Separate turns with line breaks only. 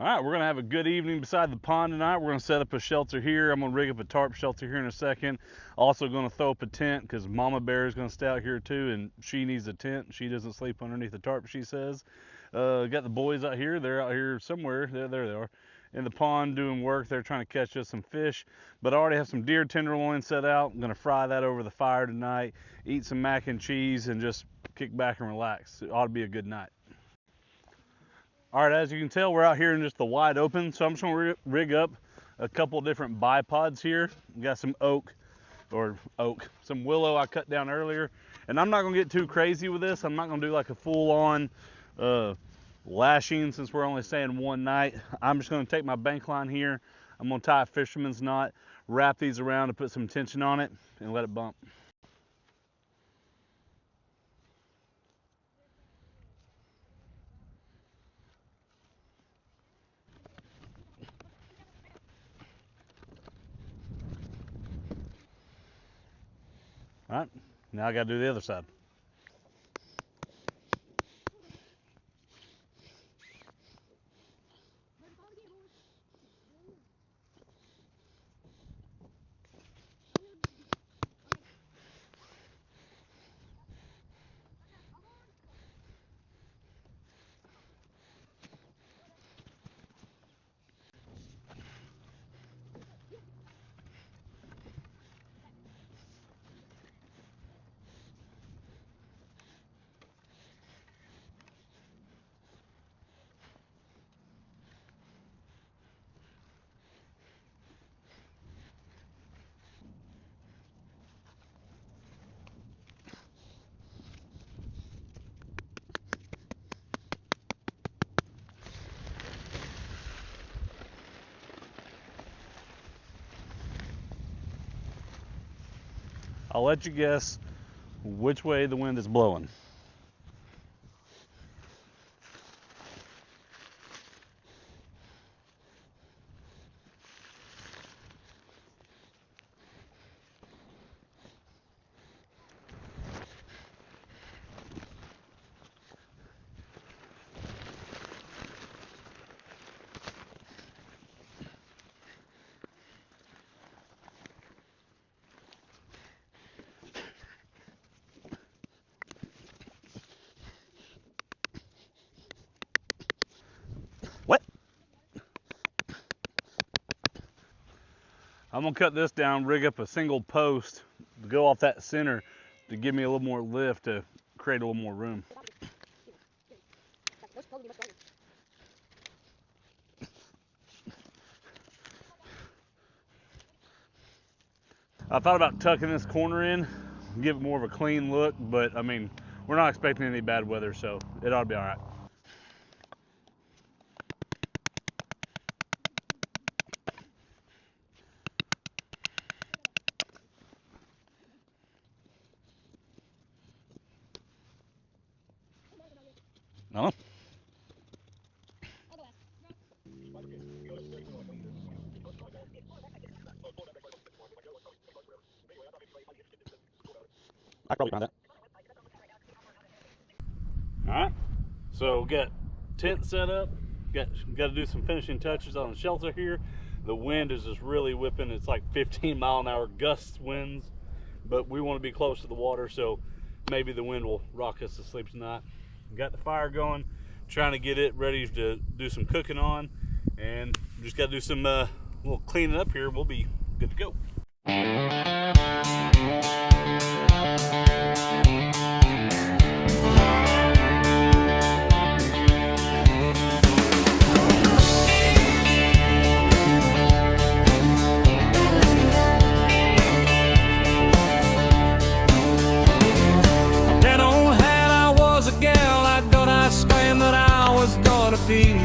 All right, we're gonna have a good evening beside the pond tonight. We're gonna set up a shelter here. I'm gonna rig up a tarp shelter here in a second. Also gonna throw up a tent because Mama Bear is gonna stay out here too, and she needs a tent. She doesn't sleep underneath the tarp, she says. Got the boys out here. They're out here somewhere. There they are in the pond doing work. They're trying to catch us some fish, but I already have some deer tenderloin set out. I'm gonna fry that over the fire tonight, eat some mac and cheese, and just kick back and relax. It ought to be a good night. All right, as you can tell, we're out here in just the wide open, so I'm just gonna rig up a couple different bipods here. We got some some willow I cut down earlier, and I'm not gonna get too crazy with this. I'm not gonna do like a full-on lashing since we're only staying one night. I'm just gonna take my bank line here. I'm gonna tie a fisherman's knot, wrap these around to put some tension on it, and let it bump. All right, now I gotta do the other side. I'll let you guess which way the wind is blowing. What? I'm gonna cut this down, rig up a single post to go off that center to give me a little more lift to create a little more room. I thought about tucking this corner in, give it more of a clean look, but I mean, we're not expecting any bad weather, so it ought to be all right. No? I probably find that. All right, so got tent set up. Got to do some finishing touches on the shelter here. The wind is just really whipping. It's like 15-mile-an-hour gust winds, but we want to be close to the water, so maybe the wind will rock us to sleep tonight. Got the fire going, trying to get it ready to do some cooking on, and just got to do some little cleaning up here. We'll be good to go.
That old hat, I was a gal. I thought I screamed that I was gonna feed